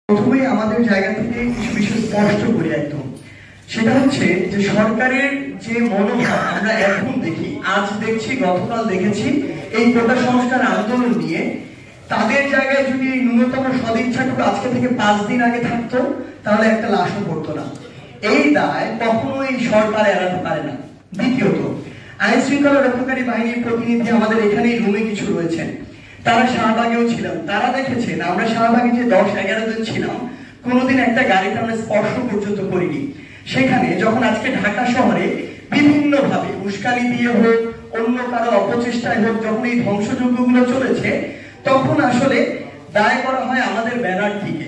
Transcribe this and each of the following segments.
প্রথমেই আমাদের জায়গা থেকে কিছু বিষয় স্পষ্ট করি একদম। সেটা হচ্ছে যে সরকারের যে মনোভাব আমরা এখন দেখি, আজ দেখছি, গতকাল দেখেছি, এই কোটা সংস্কার আন্দোলন নিয়ে তাদের জায়গায় যদি এই ন্যূনতম সদিচ্ছাটুকু আজকে থেকে 5 দিন আগে থাকতো তাহলে একটা লাশও পড়তো না। এই দায় কখনো এই সরকার এড়াতে পারে না। দ্বিতীয়ত, আইন শৃঙ্খলা রক্ষাকারী বাহিনীর প্রতিনিধি আমাদের এখানেই রুমে কিছু রয়েছেন, তারা শাহবাগেও ছিলাম, তারা দেখেছেন আমরা শাহবাগে যে 10-11 জন ছিলাম কোনোদিন একটা গাড়িতে আমরা স্পর্শ পর্যন্ত করিনি। সেখানে যখন আজকে ঢাকা শহরে বিভিন্ন ভাবে উস্কানি দিয়ে হোক, অন্য কারো অপচেষ্টায় হোক, যখন এই ধ্বংসযজ্ঞগুলো চলেছে তখন আসলে দায় করা হয় আমাদের ব্যানার থেকে।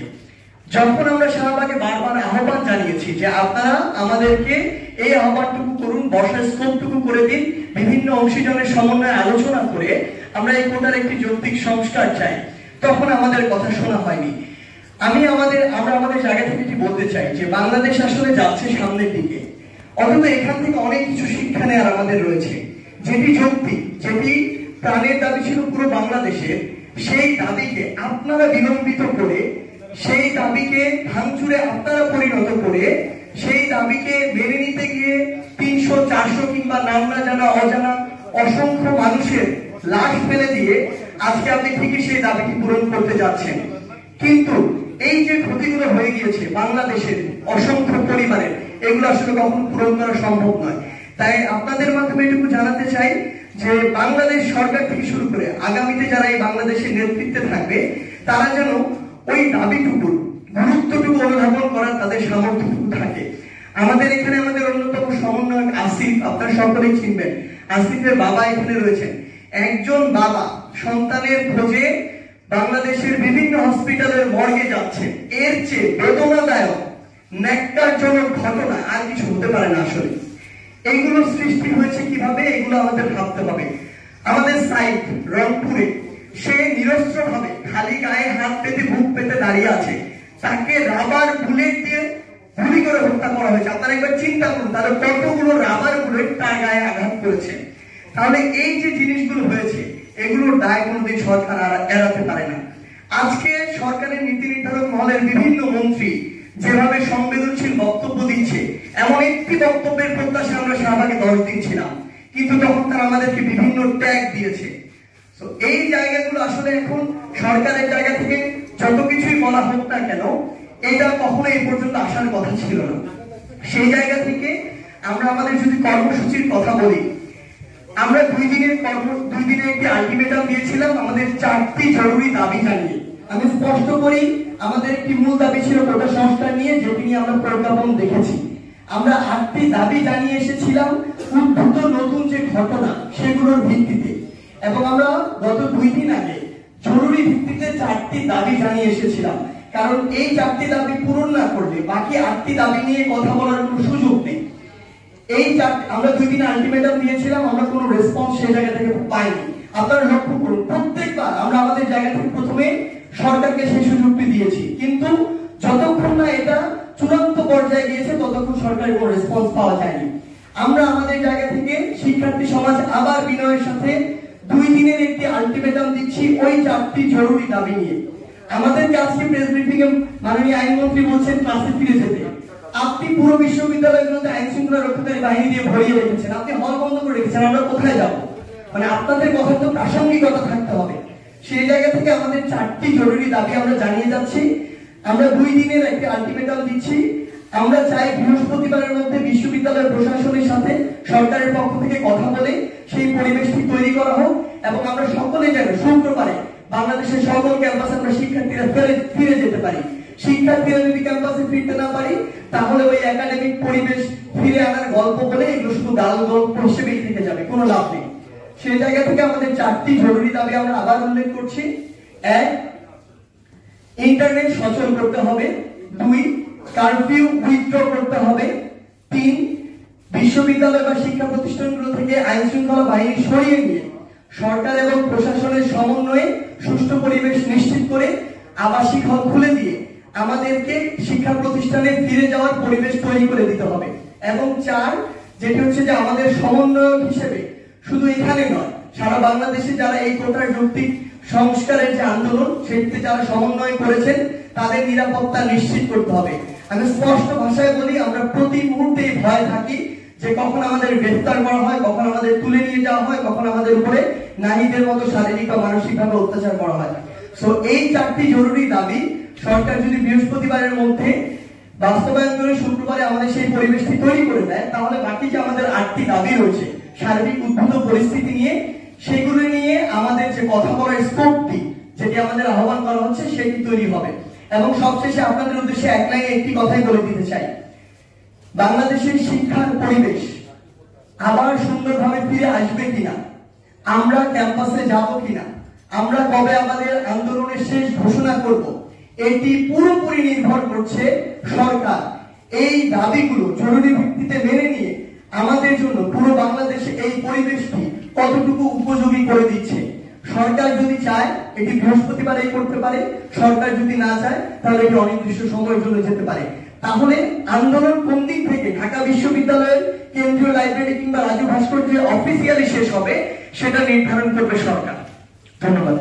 যখন আমরা শাহবাগে বারবার আহ্বান জানিয়েছি যে আপনারা আমাদেরকে এই আহ্বানটুকু করুন, বসার স্কোপটুকু করে দিন, বিভিন্ন অংশীজনের সমন্বয়ে আলোচনা করে আমরা এই কোটার একটি যৌক্তিক সংস্কার চাই, তখন আমাদের কথা শোনা হয়নি। আমরা আমাদের জায়গা থেকে এটি বলতে চাই যে বাংলাদেশ আসলে যাচ্ছে সামনের দিকে, অথবা এখান থেকে অনেক কিছু শিক্ষা নেওয়ার আমাদের রয়েছে। যেটি যৌক্তিক, যেটি প্রাণের দাবি ছিল পুরো বাংলাদেশের, সেই দাবিকে আপনারা বিলম্বিত করে, সেই দাবিকে ভাঙচুরে আপনারা পরিণত করে, সেই দাবিকে মেনে নিতে গিয়ে 300-400 কিংবা নাম না জানা অজানা অসংখ্য মানুষের লাশ ফেলে দিয়ে আজকে আপনি ঠিকই সেই দাবিটি পূরণ করতে যাচ্ছেন। কিন্তু এই যে ক্ষতিগুলো হয়ে গিয়েছে বাংলাদেশের অসংখ্য পরিবারের, এগুলো আসলে কখনো পূরণ করা সম্ভব নয়। তাই আপনাদের মাধ্যমে এটুকু জানাতে চাই যে বাংলাদেশ সরকার থেকে শুরু করে আগামীতে যারা এই বাংলাদেশের নেতৃত্বে থাকবে তারা যেন ওই দাবিটুকু, গুরুত্বটুকু অনুধাবন করার তাদের সামর্থ্যটুকু থাকে। আমাদের এখানে আমাদের অন্যতম সমন্বয়ক আসিফ, আপনারা সকলেই চিনবেন, আসিফের বাবা এখানে রয়েছেন। একজন বাবা সন্তানের খোঁজে বাংলাদেশের বিভিন্ন হসপিটালের মর্গে যাচ্ছে, এর চেয়ে বেদনাদায়ক, ন্যাক্কারজনক ঘটনা আর কিছু হতে পারে না। আসলে এইগুলো সৃষ্টি হয়েছে কিভাবে, এগুলো আমাদের ভাবতে হবে। আমাদের সাইড রংপুরে সে নিরস্ত্র ভাবে খালি গায়ে হাত পেতে বুক পেতে দাঁড়িয়ে আছে, তাকে রাবার বুলেট দিয়ে গুলি করে হত্যা করা হয়েছে। আপনারা একবার চিন্তা করুন তাহলে কতগুলো রাবার বুলেট তার গায়ে আঘাত করেছে। তাহলে এই যে জিনিসগুলো হয়েছে এগুলোর দায় কোনোদিন সরকার এড়াতে পারে না। আজকে সরকারের নীতি নির্ধারক মহলের বিভিন্ন মন্ত্রী যেভাবে সংবেদনশীল বক্তব্য দিচ্ছে, এমন একটি বক্তব্যের প্রত্যাশা আমরা শাহবাগে 10 দিন ছিলাম, কিন্তু তখন তারা আমাদেরকে বিভিন্ন ট্যাগ দিয়েছে। তো এই জায়গাগুলো আসলে এখন সরকারের জায়গা থেকে যত কিছুই বলা হোক না কেন, এটা কখনো এই পর্যন্ত আসার কথা ছিল না। সেই জায়গা থেকে আমরা আমাদের যদি কর্মসূচির কথা বলি, আমরা 2 দিনের একটি আলটিমেটাম দিয়েছিলাম আমাদের 4টি জরুরি দাবি জানিয়ে। আমি স্পষ্ট করি, আমাদের একটি মূল দাবি ছিল কোটা সংস্কার নিয়ে, যেটি নিয়ে আমরা প্রজ্ঞাপন দেখেছি। আমরা 8টি দাবি জানিয়ে এসেছিলাম উদ্ভূত নতুন যে ঘটনা সেগুলোর ভিত্তিতে, এবং আমরা গত 2 দিন আগে জরুরি ভিত্তিতে 4টি দাবি জানিয়ে এসেছিলাম। কারণ এই 4টি দাবি পূরণ না করলে বাকি 8টি দাবি নিয়ে কথা বলার কোনো সুযোগ নেই। আমরা 2 দিন আলটিমেটাম দিয়েছিলাম, আমরা কোনো রেসপন্স সেই জায়গা থেকে পাইনি। আপনারা লক্ষ্য করুন, প্রত্যেকবার আমরা আমাদের জায়গা থেকে প্রথমে সরকারকে সেই সুযোগটি দিয়েছি, কিন্তু যতক্ষণ না এটা চূড়ান্ত পর্যায়ে গিয়েছে ততক্ষণ সরকারের কোনো রেসপন্স পাওয়া যায়নি। আমরা আমাদের জায়গা থেকে শিক্ষার্থী সমাজ আবার বিনয়ের সাথে 2 দিনের একটি আলটিমেটাম দিচ্ছি ওই 4টি জরুরি দাবি নিয়ে। আমাদেরকে আজকে প্রেস ব্রিফিং এ মাননীয় আইনমন্ত্রী বলছেন ক্লাসে ফিরে যেতে। আপনি পুরো বিশ্ববিদ্যালয়গুলোতে আইন শৃঙ্খলা রক্ষাকারী বাহিনী দিয়ে ভরিয়ে রেখেছেন, আপনি হল বন্ধ করে রেখেছেন, আমরা কোথায় যাব? মানে আপনাদের কথা তো প্রাসঙ্গিকতা থাকতে হবে। সেই জায়গা থেকে আমাদের 4টি জরুরি দাবি আমরা জানিয়ে যাচ্ছি। আমরা 2 দিনের একটি আলটিমেটাম দিচ্ছি। আমরা চাই বৃহস্পতিবারের মধ্যে বিশ্ববিদ্যালয় প্রশাসনের সাথে সরকারের পক্ষ থেকে কথা বলে সেই পরিবেশটি তৈরি করা হোক, এবং আমরা সকলে যেন শুক্রবারে বাংলাদেশের সকল ক্যাম্পাসে আমরা শিক্ষার্থীরা ফিরে যেতে পারি। শিক্ষার্থীরা যদি ক্যাম্পাসে ফিরতে না পারি তাহলে ওই একাডেমিক পরিবেশ ফিরে আনার গল্প বলে এগুলো শুধু গাল গল্প হিসেবেই থেকে যাবে, কোনো লাভ নেই। সেই জায়গা থেকে আমাদের 4টি জরুরি দাবি আমরা আবার উল্লেখ করছি। 1, ইন্টারনেট সচল করতে হবে। 2, কারফিউ উইথড্র করতে হবে। 3, বিশ্ববিদ্যালয় বা শিক্ষা প্রতিষ্ঠানগুলো থেকে আইন শৃঙ্খলা বাহিনী সরিয়ে নিয়ে সরকার এবং প্রশাসনের সমন্বয়ে সুষ্ঠু পরিবেশ নিশ্চিত করে আবাসিক হল খুলে দিয়ে আমাদেরকে শিক্ষা প্রতিষ্ঠানে ফিরে যাওয়ার পরিবেশ তৈরি করে দিতে হবে। এবং 4, যেটি হচ্ছে যে আমাদের সমন্বয়ক হিসেবে শুধু এখানে নয়, সারা বাংলাদেশে যারা এই কোটার যৌক্তিক সংস্কারের যে আন্দোলন সেটিতে যারা সমন্বয় করেছেন তাদের নিরাপত্তা নিশ্চিত করতে হবে। আমি স্পষ্ট ভাষায় বলি, আমরা প্রতি মুহূর্তে ভয় থাকি যে কখন আমাদের গ্রেফতার করা হয়, কখন আমাদের তুলে নিয়ে যাওয়া হয়, কখন আমাদের উপরে নারীদের মতো শারীরিক বা মানসিক ভাবে অত্যাচার করা হয়। সো এই 4টি জরুরি দাবি সরকার যদি বৃহস্পতিবারের মধ্যে বাস্তবায়ন করে শুক্রবারে আমাদের সেই পরিবেশটি তৈরি করে দেয়, তাহলে বাকি যে আমাদের 8টি দাবি রয়েছে সার্বিক উদ্ভূত পরিস্থিতি নিয়ে, সেগুলো নিয়ে আমাদের যে কথা বলার স্কোপটি, যেটি আমাদের আহ্বান করা হচ্ছে, সেটি তৈরি হবে। এবং সবশেষে আপনাদের উদ্দেশ্যে এক লাইনে একটি কথাই বলে দিতে চাই, বাংলাদেশের শিক্ষার পরিবেশ আবার সুন্দরভাবে ফিরে আসবে কিনা, আমরা ক্যাম্পাসে যাব কিনা, আমরা কবে আমাদের আন্দোলনের শেষ ঘোষণা করব, এটি পুরোপুরি নির্ভর করছে সরকার এই দাবিগুলো জরুরি ভিত্তিতে মেনে নিয়ে আমাদের জন্য পুরো বাংলাদেশে এই পরিবেশটি কতটুকু উপযোগী করে দিচ্ছে। সরকার যদি চায় এটি বৃহস্পতিবারেই করতে পারে, সরকার যদি না চায় তাহলে এটি অনির্দিষ্ট সময়ের জন্য যেতে পারে। তাহলে আন্দোলন কোন দিক থেকে ঢাকা বিশ্ববিদ্যালয়ের কেন্দ্রীয় লাইব্রেরি কিংবা রাজু ভাস্কর্যে অফিসিয়ালি শেষ হবে সেটা নির্ধারণ করবে সরকার। ধন্যবাদ।